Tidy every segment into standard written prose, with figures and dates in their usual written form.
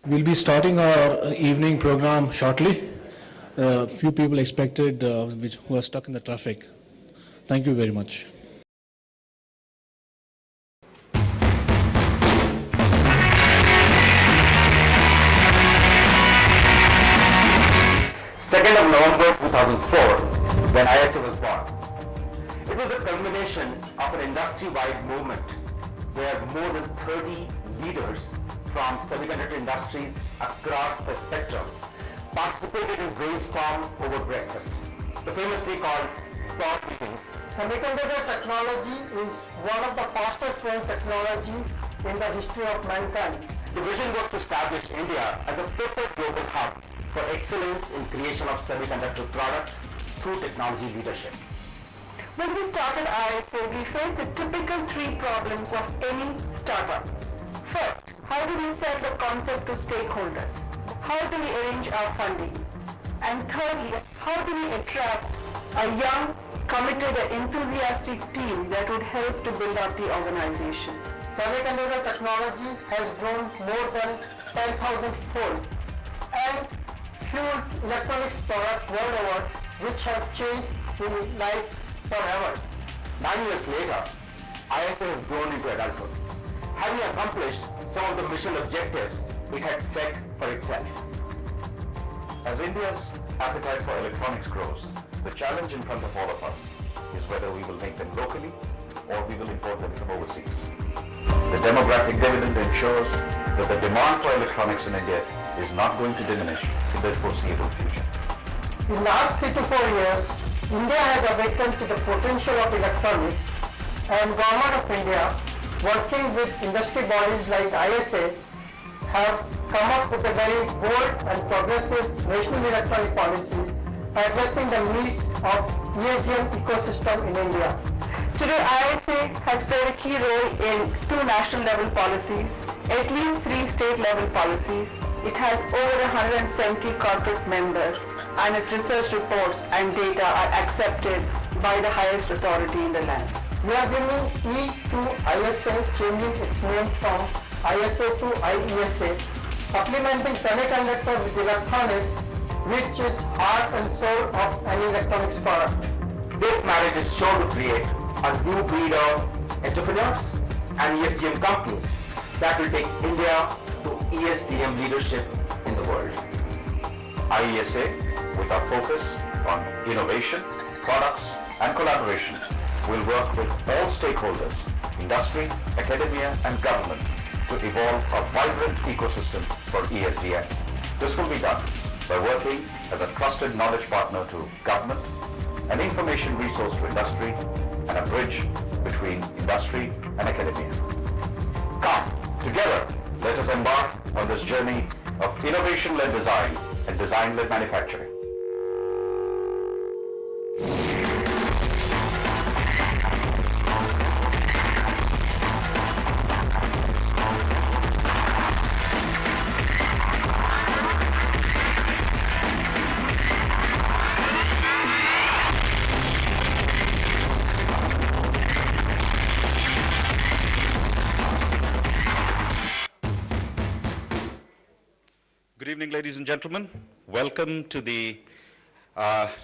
We'll be starting our evening program shortly. A few people expected who are stuck in the traffic. Thank you very much. Second of November 2004, when IESA was born. It was the culmination of an industry-wide movement where more than 30 leaders from semiconductor industries across the spectrum participated in brainstorm over breakfast, the famously called pod meetings. Semiconductor technology is one of the fastest growing technology in the history of mankind. The vision was to establish India as a preferred global hub for excellence in creation of semiconductor products through technology leadership. When we started IESA, we faced the typical three problems of any startup. First, how do we sell the concept to stakeholders? How do we arrange our funding? And thirdly, how do we attract a young, committed and enthusiastic team that would help to build up the organization? Semiconductor technology has grown more than 10,000-fold and fueled electronics products world over, which have changed in life forever. 9 years later, IESA has grown into adulthood, having accomplished some of the mission objectives it had set for itself. As India's appetite for electronics grows, the challenge in front of all of us is whether we will make them locally or we will import them from overseas. The demographic dividend ensures that the demand for electronics in India is not going to diminish in the foreseeable future. In the last 3 to 4 years, India has awakened to the potential of electronics, and Government of India, working with industry bodies like IESA, have come up with a very bold and progressive national electronic policy addressing the needs of ESDM ecosystem in India. Today, IESA has played a key role in 2 national level policies, at least 3 state level policies. It has over 170 corporate members, and its research reports and data are accepted by the highest authority in the land. We are bringing E to ISA, changing its name from ISA to IESA, supplementing semiconductor with electronics, which is heart and soul of any electronics product. This marriage is sure to create a new breed of entrepreneurs and ESDM companies that will take India to ESDM leadership in the world. IESA, with our focus on innovation, products and collaboration, will work with all stakeholders, industry, academia and government to evolve a vibrant ecosystem for ESDM. This will be done by working as a trusted knowledge partner to government, an information resource to industry, and a bridge between industry and academia. Come, together, let us embark on this journey of innovation-led design and design-led manufacturing. Good evening, ladies and gentlemen. Welcome to the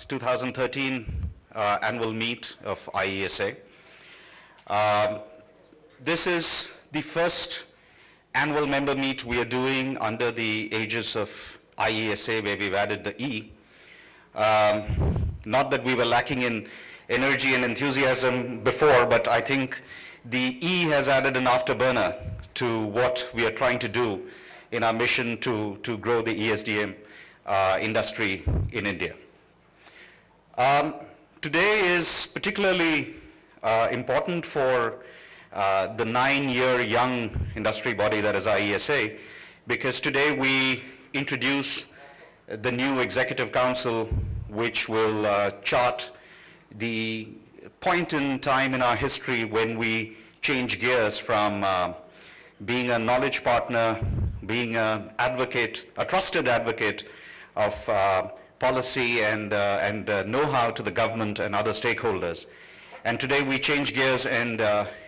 2013 annual meet of IESA. This is the first annual member meet we are doing under the aegis of IESA, where we've added the E. Not that we were lacking in energy and enthusiasm before, but I think the E has added an afterburner to what we are trying to do in our mission to grow the ESDM industry in India. Today is particularly important for the 9-year young industry body that is IESA, because today we introduce the new Executive Council, which will chart the point in time in our history when we change gears from being a knowledge partner, being an advocate, a trusted advocate of policy and know-how to the government and other stakeholders. And today we change gears, and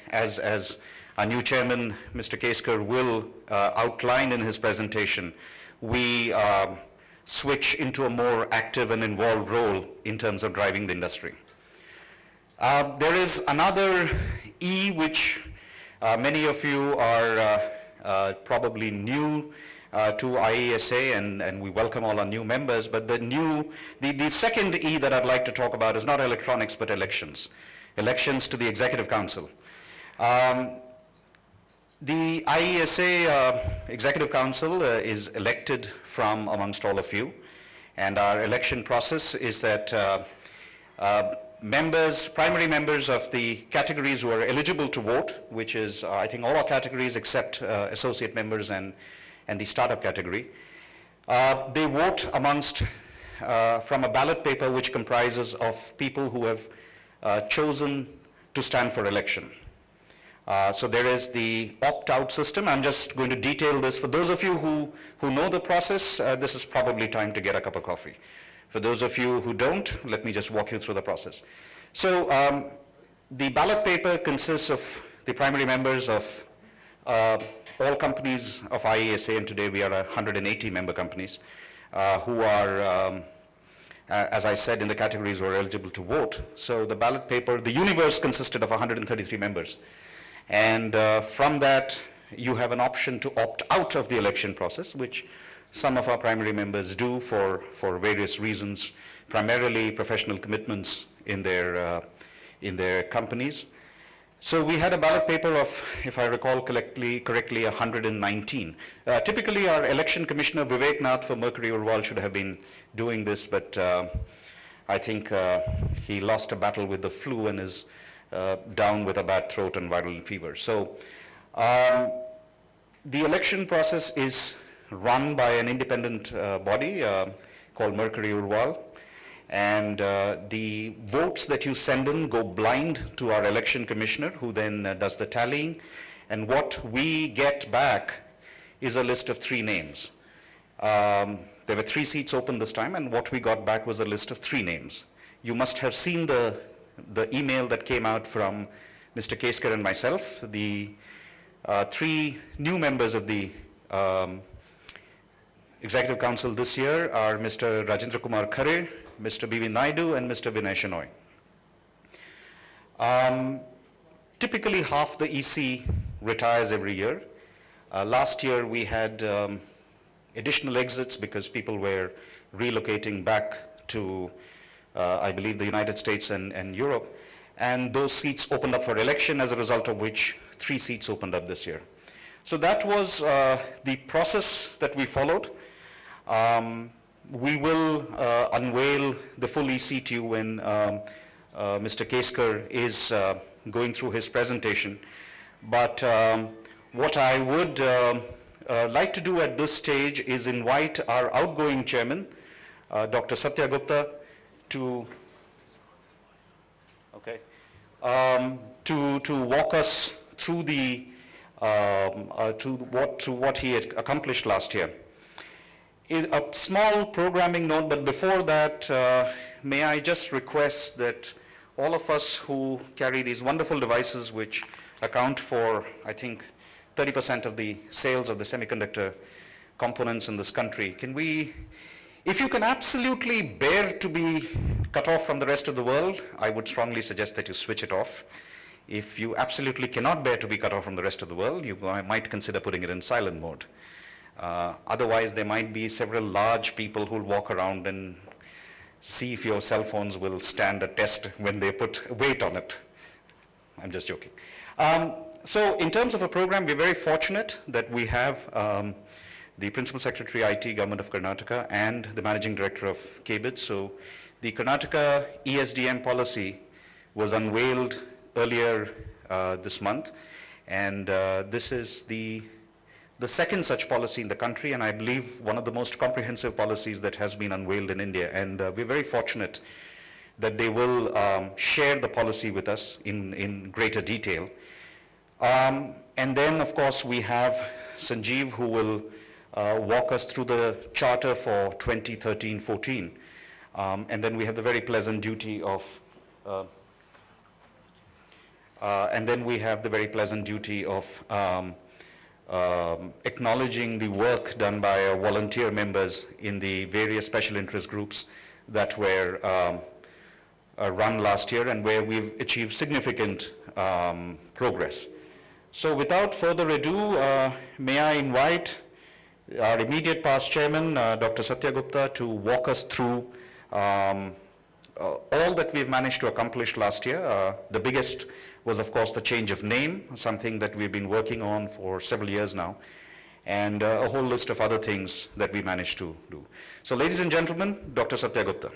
as our new chairman, Mr. Keskar, will outline in his presentation, we switch into a more active and involved role in terms of driving the industry. There is another E which many of you are probably new to IESA, and we welcome all our new members, but the second E that I'd like to talk about is not electronics but elections. Elections to the Executive Council. The IESA Executive Council is elected from amongst all of you, and our election process is that primary members of the categories who are eligible to vote, which is I think all our categories except associate members and the startup category, they vote amongst from a ballot paper which comprises of people who have chosen to stand for election. So there is the opt-out system. I'm just going to detail this. For those of you who know the process, this is probably time to get a cup of coffee. For those of you who don't, let me just walk you through the process. So the ballot paper consists of the primary members of all companies of IESA, and today we are 180 member companies who are, as I said, in the categories who are eligible to vote. So the ballot paper, the universe consisted of 133 members. And from that, you have an option to opt out of the election process, which some of our primary members do for various reasons, primarily professional commitments in their companies. So we had a ballot paper of, if I recall correctly, 119. Typically, our election commissioner, Vivek Nath for Mercury Urwal, should have been doing this, but I think he lost a battle with the flu and is down with a bad throat and viral fever. So the election process is run by an independent body called Mercury Urwal, and the votes that you send in go blind to our election commissioner, who then does the tallying, and what we get back is a list of 3 names. There were 3 seats open this time, and what we got back was a list of 3 names. You must have seen the email that came out from Mr. Keskar and myself. The 3 new members of the Executive Council this year are Mr. Rajendra Kumar Khare, Mr. B.V. Naidu, and Mr. Vinay Shenoy. Typically, half the EC retires every year. Last year, we had additional exits because people were relocating back to I believe the United States and Europe, and those seats opened up for election, as a result of which 3 seats opened up this year. So that was the process that we followed. We will unveil the full EC to you when Mr. Keskar is going through his presentation. But what I would like to do at this stage is invite our outgoing chairman, Dr. Satya Gupta, to walk us through what he had accomplished last year. A small programming note, but before that, may I just request that all of us who carry these wonderful devices, which account for, I think, 30% of the sales of the semiconductor components in this country, if you can absolutely bear to be cut off from the rest of the world, I would strongly suggest that you switch it off. If you absolutely cannot bear to be cut off from the rest of the world, you might consider putting it in silent mode. Otherwise, there might be several large people who will walk around and see if your cell phones will stand a test when they put weight on it. I'm just joking. So in terms of a program, we're very fortunate that we have the Principal Secretary IT, Government of Karnataka, and the Managing Director of KBID. So the Karnataka ESDM policy was unveiled earlier this month, and this is the second such policy in the country, and I believe one of the most comprehensive policies that has been unveiled in India. And we're very fortunate that they will share the policy with us in greater detail. And then, of course, we have Sanjeev, who will walk us through the charter for 2013-14. And then we have the very pleasant duty of And then we have the very pleasant duty of acknowledging the work done by our volunteer members in the various special interest groups that were run last year and where we've achieved significant progress. So without further ado, may I invite our immediate past chairman, Dr. Satya Gupta, to walk us through all that we've managed to accomplish last year. The biggest was, of course, the change of name, something that we've been working on for several years now, and a whole list of other things that we managed to do. So, ladies and gentlemen, Dr. Satya Gupta.